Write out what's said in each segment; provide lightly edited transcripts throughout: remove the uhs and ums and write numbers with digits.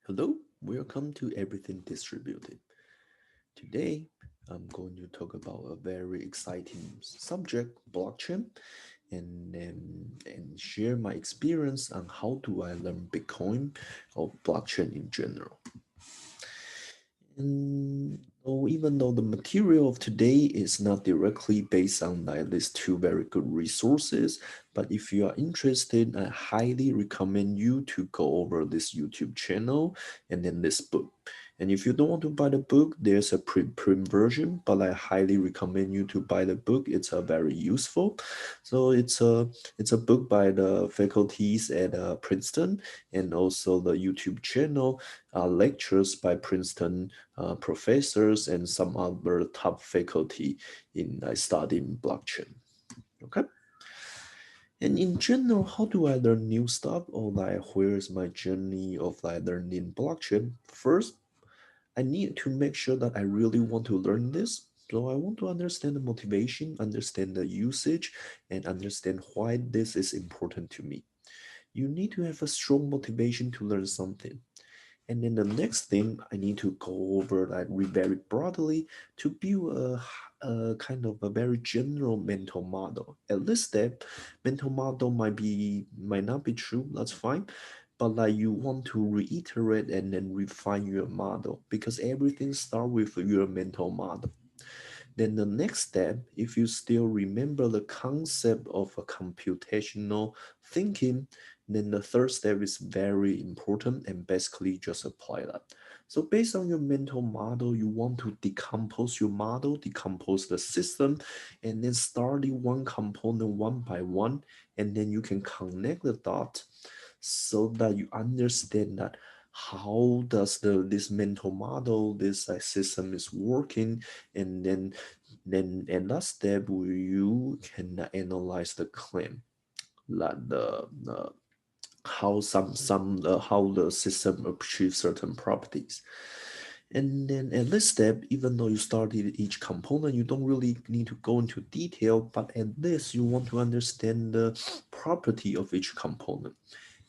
Hello, welcome to Everything Distributed. Today, I'm going to talk about a very exciting subject, blockchain, and share my experience on how do I learn Bitcoin or blockchain in general. Even though the material of today is not directly based on like these two very good resources, but if you are interested, I highly recommend you to go over this YouTube channel and then this book. And if you don't want to buy the book, there's a print version, but I highly recommend you to buy the book. It's a very useful. So it's a book by the faculties at Princeton and also the YouTube channel lectures by Princeton professors and some other top faculty in studying blockchain. Okay. And in general, how do I learn new stuff or like where is my journey of like learning blockchain? First, I need to make sure that I really want to learn this. So I want to understand the motivation, understand the usage, and understand why this is important to me. You need to have a strong motivation to learn something. And then the next thing I need to go over like very broadly to build a kind of a very general mental model. At least that mental model might not be true. That's fine. But like you want to reiterate and then refine your model because everything starts with your mental model. Then the next step, if you still remember the concept of a computational thinking, then the third step is very important and basically just apply that. So based on your mental model, you want to decompose your model, decompose the system, and then starting one component one by one, and then you can connect the dots so that you understand that how does this mental model, this system is working, and then at that step you can analyze the claim like the how the system achieves certain properties. And then at this step, even though you started each component, you don't really need to go into detail, but at least you want to understand the property of each component.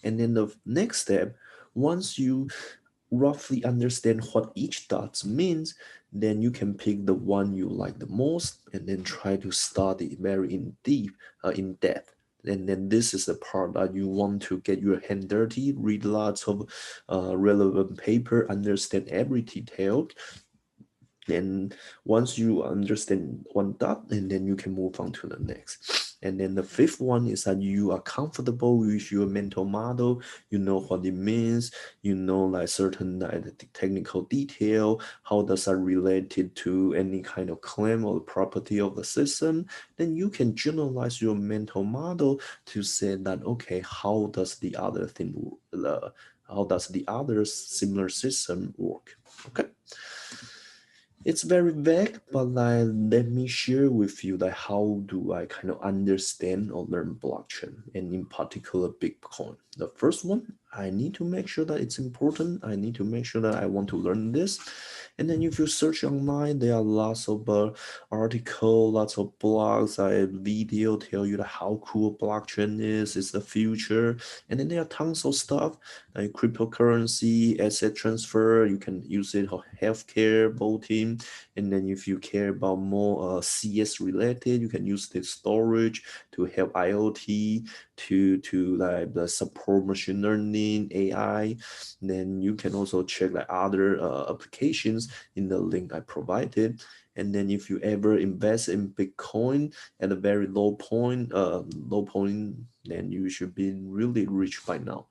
And then the next step, once you roughly understand what each dot means, then you can pick the one you like the most and then try to study very in depth. And then this is the part that you want to get your hand dirty, read lots of relevant paper, understand every detail, then once you understand one dot, and then you can move on to the next. And then the fifth one is that you are comfortable with your mental model. You know what it means. You know like certain technical detail. How does that relate it to any kind of claim or property of the system? Then you can generalize your mental model to say that okay, how does the other similar system work? Okay. It's very vague, but like let me share with you like how do I kind of understand or learn blockchain and in particular Bitcoin. The first one, I need to make sure that it's important. I need to make sure that I want to learn this. And then if you search online, there are lots of article, lots of blogs, video tell you how cool blockchain is, it's the future. And then there are tons of stuff like cryptocurrency, asset transfer. You can use it for healthcare, voting, and then if you care about more CS related, you can use the storage to help IoT, to like the support machine learning, AI. Then you can also check like other applications in the link I provided. And then if you ever invest in Bitcoin at a very low point, then you should be really rich by now.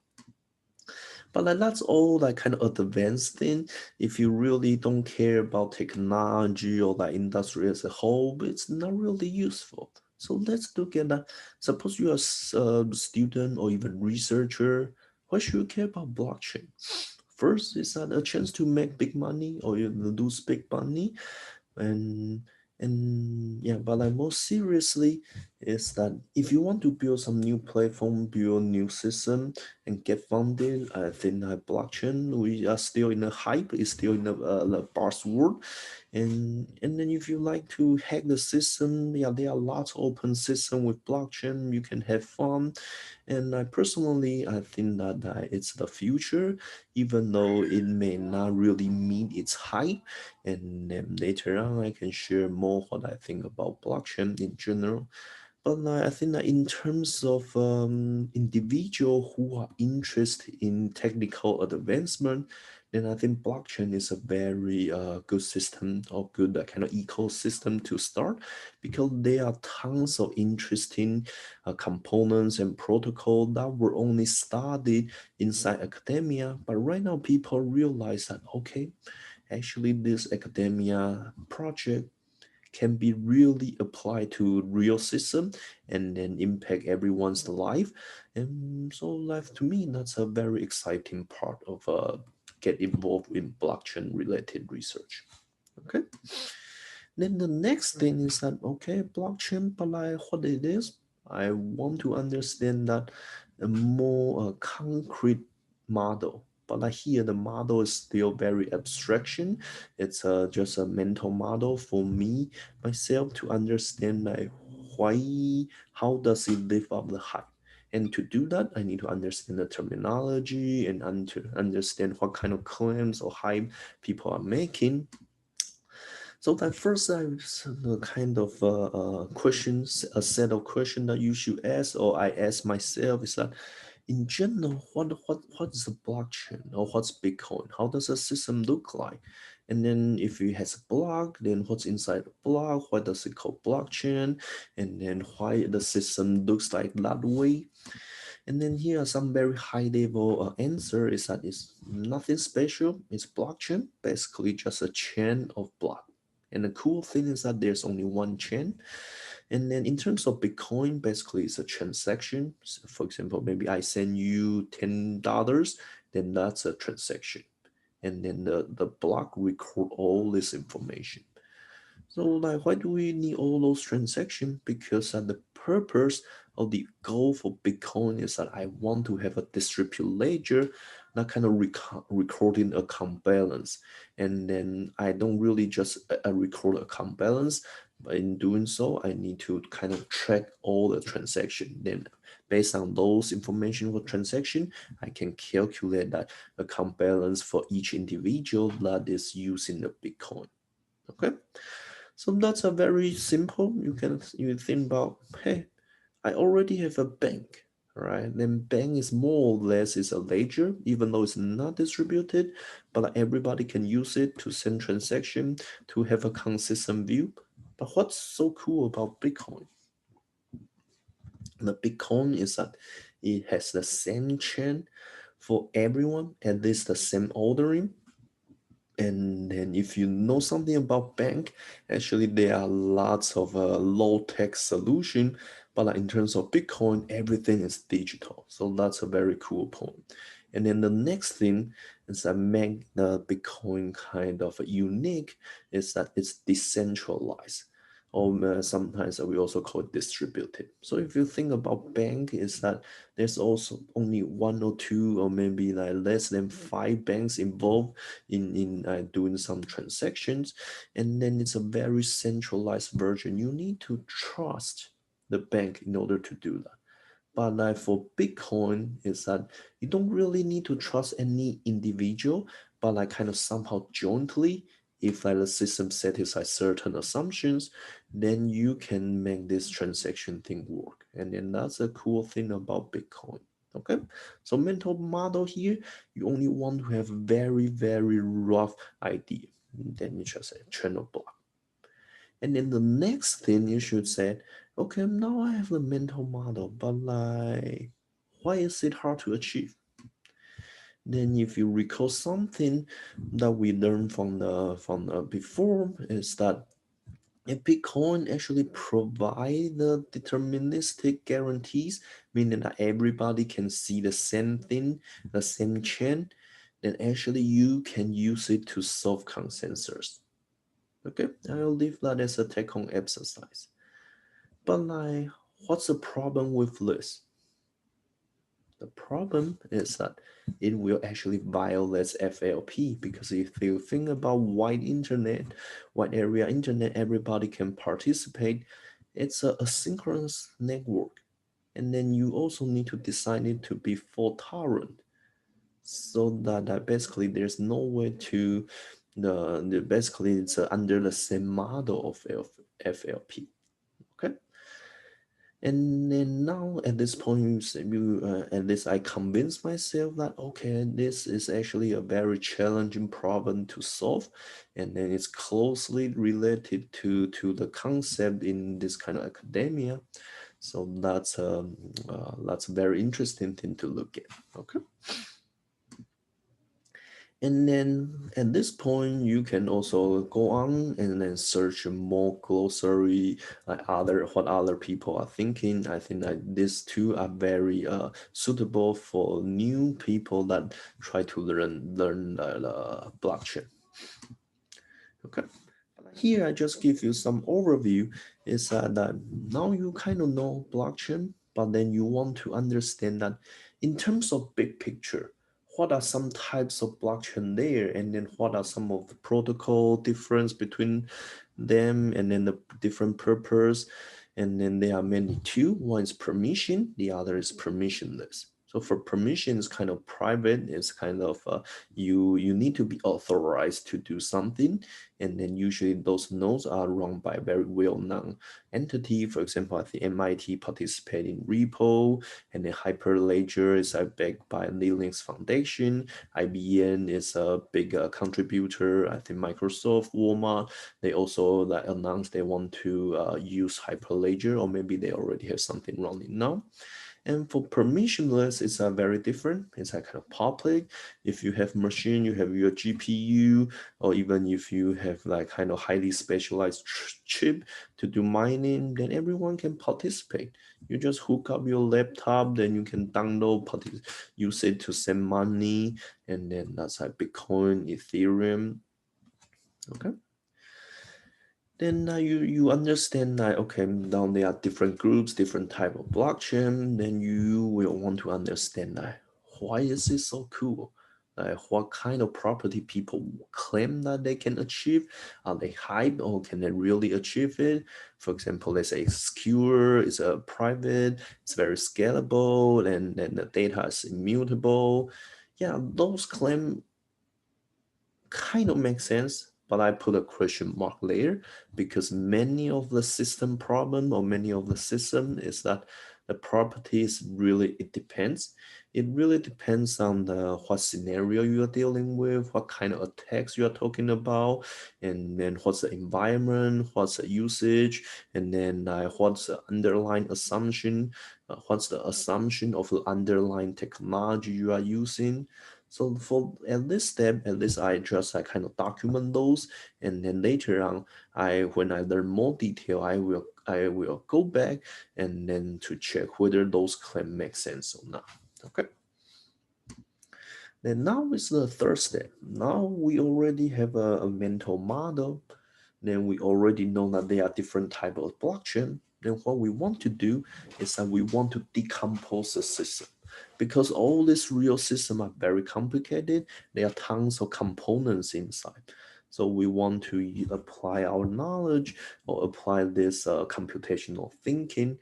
But like that's all like kind of advanced thing. If you really don't care about technology or like industry as a whole, it's not really useful. So let's look at that. Suppose you're a student or even researcher. Why should you care about blockchain? First, is that a chance to make big money or you lose big money? and and yeah, but like most seriously is that if you want to build some new platform, build a new system and get funded, I think that blockchain, we are still in the hype, is still in the buzzword, And then if you like to hack the system, yeah, there are lots of open system with blockchain. You can have fun. And I think that it's the future, even though it may not really meet its hype. And then later on, I can share more what I think about blockchain in general. But I think that in terms of individual who are interested in technical advancement, then I think blockchain is a very good system or good kind of ecosystem to start, because there are tons of interesting components and protocol that were only studied inside academia. But right now, people realize that, okay, actually this academia project can be really applied to real system and then impact everyone's life. And so life to me, that's a very exciting part of get involved in blockchain related research. Okay. Then the next thing is that, okay, blockchain, but like what it is, I want to understand that a more concrete model. But like here, the model is still very abstraction. It's just a mental model for me, myself, to understand like why, how does it live up the hype? And to do that, I need to understand the terminology and understand what kind of claims or hype people are making. So that first the kind of questions, a set of questions that you should ask, or I ask myself, is that in general, what is a blockchain or what's Bitcoin? How does a system look like? And then if it has a block, then what's inside the block? Why does it call blockchain? And then why the system looks like that way? And then here are some very high level answer is that it's nothing special. It's blockchain, basically just a chain of block. And the cool thing is that there's only one chain. And then in terms of Bitcoin, basically it's a transaction. So for example, maybe I send you $10, then that's a transaction. And then the block record all this information. So like, why do we need all those transactions? Because the purpose of the goal for Bitcoin is that I want to have a distributed ledger that kind of recording account balance. And then I don't really just record account balance, but in doing so, I need to kind of track all the transaction. Then based on those information for transaction, I can calculate that account balance for each individual that is using the Bitcoin. Okay. So that's a very simple. You think about, hey, I already have a bank, right? Then bank is more or less is a ledger, even though it's not distributed, but like everybody can use it to send transaction, to have a consistent view. But what's so cool about Bitcoin? The Bitcoin is that it has the same chain for everyone, at least the same ordering. And then if you know something about bank, actually there are lots of low-tech solution, but like in terms of Bitcoin, everything is digital. So that's a very cool point. And then the next thing is that make the Bitcoin kind of unique is that it's decentralized. Or sometimes we also call it distributed. So if you think about bank, is that there's also only one or two or maybe like less than five banks involved in doing some transactions, and then it's a very centralized version. You need to trust the bank in order to do that. But like for Bitcoin, is that you don't really need to trust any individual, but like kind of somehow jointly, if like the system satisfies certain assumptions, then you can make this transaction thing work. And then that's a cool thing about Bitcoin. Okay, so mental model here, you only want to have very, very rough idea. Then you just say channel block. And then the next thing you should say, okay, now I have the mental model, but like, why is it hard to achieve? Then if you recall something that we learned from the before is that a Bitcoin actually provide the deterministic guarantees, meaning that everybody can see the same thing, the same chain, then actually you can use it to solve consensus. Okay, I'll leave that as a take-home exercise. But like, what's the problem with this? The problem is that it will actually violate FLP, because if you think about wide area internet, everybody can participate. It's a asynchronous network. And then you also need to design it to be fault tolerant, so that basically there's no way to basically it's under the same model of FLP. Okay. And then now at this point, at least I convinced myself that, okay, this is actually a very challenging problem to solve. And then it's closely related to the concept in this kind of academia. So that's a very interesting thing to look at. Okay. And then at this point, you can also go on and then search more glossary, like what other people are thinking. I think that these two are very suitable for new people that try to learn blockchain. Okay. Here I just give you some overview. Is that now you kind of know blockchain, but then you want to understand that in terms of big picture, what are some types of blockchain there, and then what are some of the protocol difference between them, and then the different purpose. And then there are mainly two. One is permission, the other is permissionless. So for permission, it's kind of private. It's kind of you need to be authorized to do something, and then usually those nodes are run by very well-known entity. For example, I think MIT participate in repo, and then Hyperledger is backed by Linux Foundation. IBM is a big contributor. I think Microsoft, Walmart, they also like announced they want to use Hyperledger, or maybe they already have something running now. And for permissionless, it's very different. It's kind of public. If you have machine, you have your GPU, or even if you have like kind of highly specialized chip to do mining, then everyone can participate. You just hook up your laptop, then you can download, use it to send money, and then that's like Bitcoin, Ethereum. Okay. Then you understand that, okay, now there are different groups, different type of blockchain. Then you will want to understand that why is it so cool? Like what kind of property people claim that they can achieve? Are they hype, or can they really achieve it? For example, let's say it's secure, it's a private, it's very scalable, and then the data is immutable. Yeah, those claims kind of makes sense, but I put a question mark there, because many of the system problem, or many of the system, is that the properties really, it depends. It really depends on the what scenario you are dealing with, what kind of attacks you are talking about, and then what's the environment, what's the usage, and then what's the underlying assumption, what's the assumption of the underlying technology you are using. So for at this step, at least I just kind of document those, and then later on, when I learn more detail, I will go back and then to check whether those claims make sense or not. Okay. Then now is the third step. Now we already have a mental model. Then we already know that there are different type of blockchain. Then what we want to do is that we want to decompose the system, because all these real systems are very complicated. There are tons of components inside. So we want to apply our knowledge, or apply this computational thinking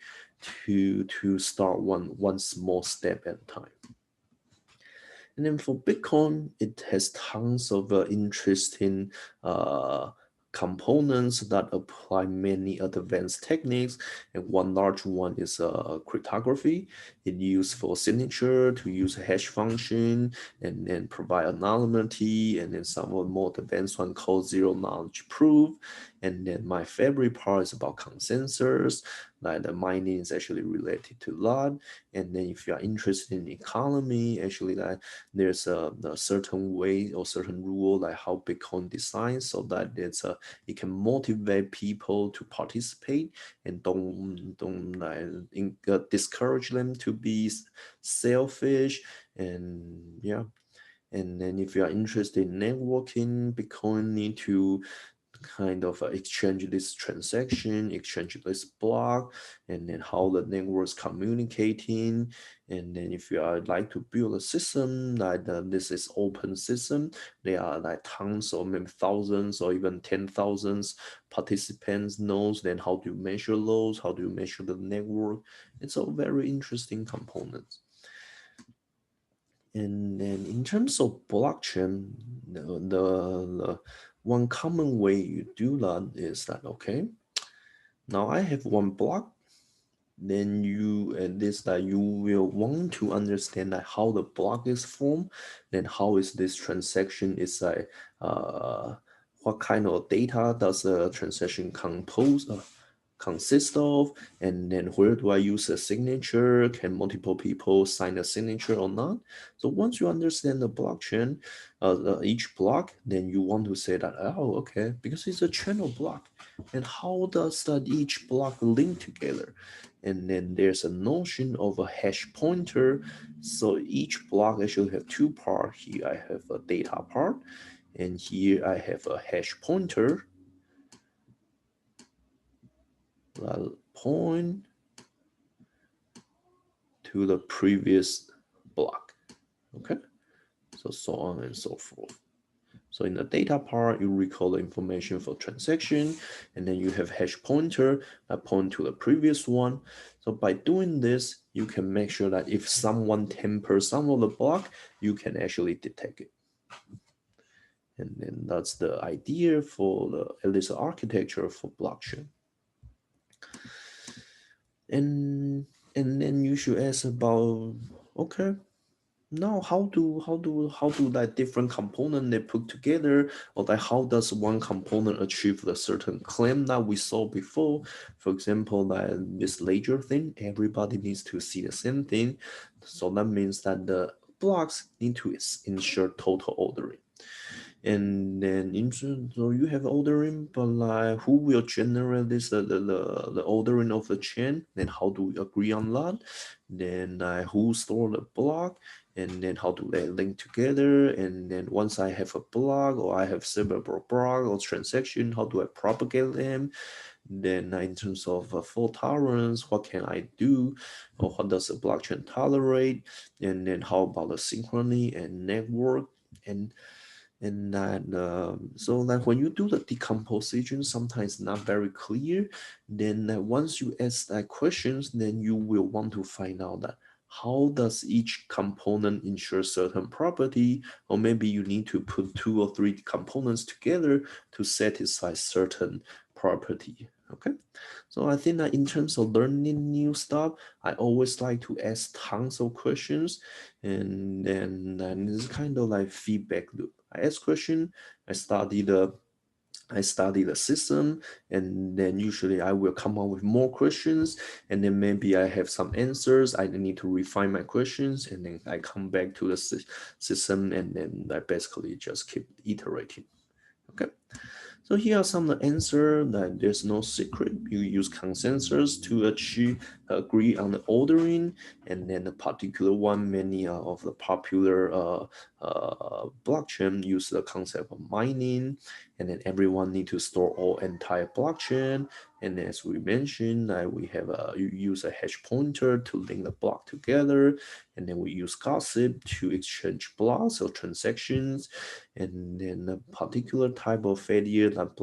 to start one small step at a time. And then for Bitcoin, it has tons of interesting uh, components that apply many advanced techniques. And one large one is cryptography. It used for signature, to use a hash function, and then provide anonymity. And then some of the more advanced one called zero knowledge proof. And then my favorite part is about consensus. Like the mining is actually related to lot. And then if you are interested in economy, actually that there's a certain way or certain rule, like how Bitcoin designed, so that it can motivate people to participate, and don't discourage them to be selfish. And yeah, and then if you are interested in networking, Bitcoin need to kind of exchange this transaction, exchange this block, and then how the network is communicating. And then if you are like to build a system like this is open system, there are like tons or maybe thousands or even 10,000 participants nodes. Then how do you measure those? How do you measure the network? It's a very interesting component. And then in terms of blockchain, the one common way you do that is that, okay, now I have one block, then you, and this that you will want to understand that how the block is formed, then how is this transaction is like, what kind of data does a transaction consist of, and then where do I use a signature? Can multiple people sign a signature or not? So once you understand the blockchain, each block, then you want to say that, oh, okay, because it's a channel block, and how does that each block link together? And then there's a notion of a hash pointer. So each block actually have two parts. Here I have a data part, and here I have a hash pointer that point to the previous block. Okay, so on and so forth. So in the data part, you recall the information for transaction, and then you have hash pointer that point to the previous one. So by doing this, you can make sure that if someone tampers some of the block, you can actually detect it. And then that's the idea for the at least architecture for blockchain. And then you should ask about, okay, now how do that different component they put together, or like how does one component achieve the certain claim that we saw before? For example, that this ledger thing, everybody needs to see the same thing, so that means that the blocks need to ensure total ordering. And then so you have ordering, but like who will generate this the ordering of the chain? Then how do we agree on that? Then who store the block? And then how do they link together? And then once I have a block or I have several block or transaction, how do I propagate them? Then in terms of fault tolerance, what can I do? Or what does the blockchain tolerate? And then how about the synchrony and network? And that so that when you do the decomposition, sometimes not very clear. Then once you ask that questions, then you will want to find out that how does each component ensure certain property, or maybe you need to put 2 or 3 components together to satisfy certain property. Okay, so I think that in terms of learning new stuff, I always like to ask tons of questions, and then it's kind of like feedback loop. I ask question, I study the system, and then usually I will come up with more questions, and then maybe I have some answers. I need to refine my questions, and then I come back to the system, and then I basically just keep iterating. Okay. So here are some of the answers that there's no secret. You use consensus to agree on the ordering, and then the particular one, many of the popular blockchain use the concept of mining, and then everyone need to store all entire blockchain. And as we mentioned, we have you use a hash pointer to link the block together, and then we use gossip to exchange blocks or transactions. And then a particular type of failure that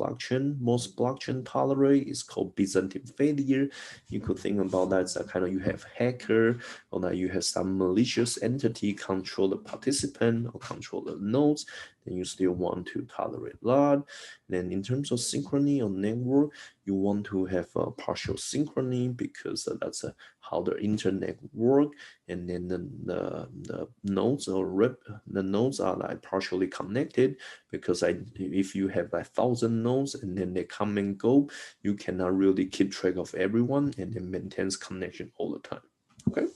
most blockchain tolerate is called Byzantine failure. You could think about that as a kind of, you have hacker, or that you have some malicious entity control the participant or control the nodes, then you still want to tolerate that. Then in terms of synchrony on network, you want to have a partial synchrony, because that's how the internet work. And then the nodes the nodes are like partially connected, because if you have like 1,000 nodes and then they come and go, you cannot really keep track of everyone and then maintains connection all the time. Okay,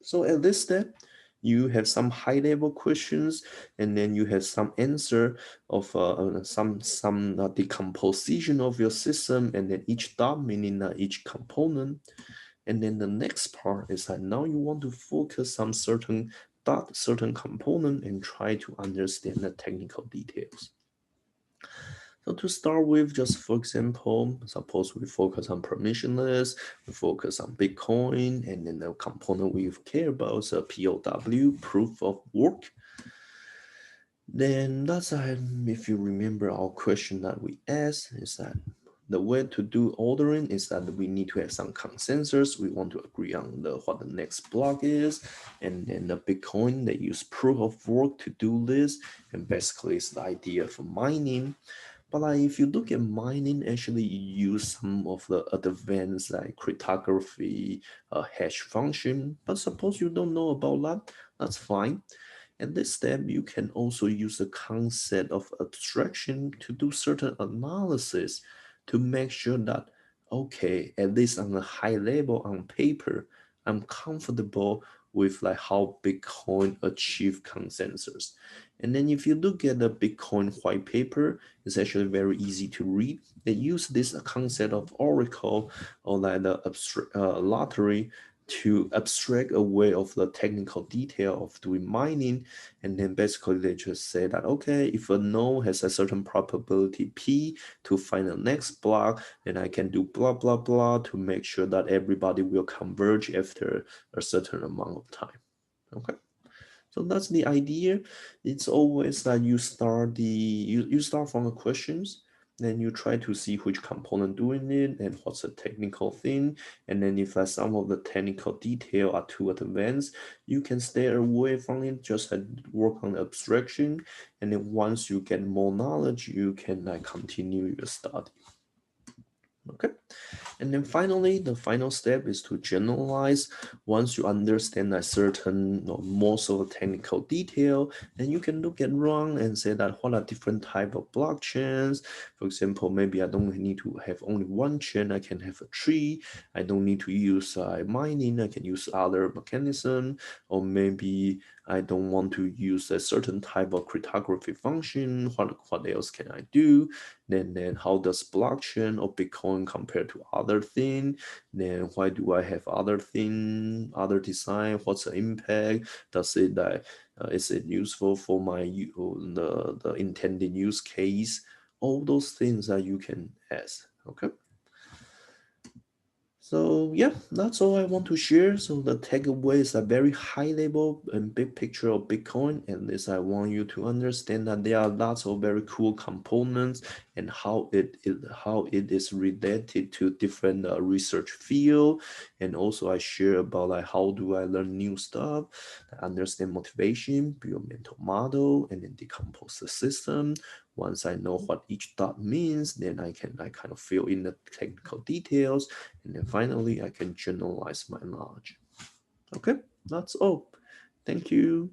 so at this step, you have some high level questions, and then you have some answer of some decomposition of your system, and then each dot meaning each component. And then the next part is that now you want to focus on certain dot, certain component, and try to understand the technical details. So to start with, just for example, suppose we focus on permissionless, we focus on Bitcoin, and then the component we care about is a POW, proof of work. Then that's if you remember our question that we asked, is that the way to do ordering is that we need to have some consensus. We want to agree on what the next block is, and then the Bitcoin, they use proof of work to do this, and basically it's the idea for mining. But like if you look at mining, actually you use some of the advanced like cryptography, hash function. But suppose you don't know about that, that's fine. At this step, you can also use the concept of abstraction to do certain analysis to make sure that, okay, at least on a high level on paper, I'm comfortable with like how Bitcoin achieve consensus. And then if you look at the Bitcoin white paper, it's actually very easy to read. They use this concept of oracle or like the lottery to abstract away of the technical detail of doing mining, and then basically they just say that, okay, if a node has a certain probability p to find the next block, then I can do blah blah blah to make sure that everybody will converge after a certain amount of time. Okay, so that's the idea. It's always that you start from the questions, then you try to see which component doing it and what's the technical thing. And then if some of the technical detail are too advanced, you can stay away from it, just work on the abstraction. And then once you get more knowledge, you can continue your study. Okay. And then finally, the final step is to generalize. Once you understand a certain or most of the technical detail, then you can look at around and say that what are different type of blockchains. For example, maybe I don't need to have only one chain, I can have a tree. I don't need to use mining, I can use other mechanism, or maybe I don't want to use a certain type of cryptography function. What else can I do? Then how does blockchain or Bitcoin compare to other thing? Then why do I have other thing, other design? What's the impact? Does it is it useful for my the intended use case? All those things that you can ask. Okay. So yeah, that's all I want to share. So the takeaway is a very high level and big picture of Bitcoin. And this I want you to understand that there are lots of very cool components and how it is related to different research field. And also I share about like how do I learn new stuff, understand motivation, build mental model, and then decompose the system. Once I know what each dot means, then I can kind of fill in the technical details, and then finally I can generalize my knowledge. Okay, that's all. Thank you.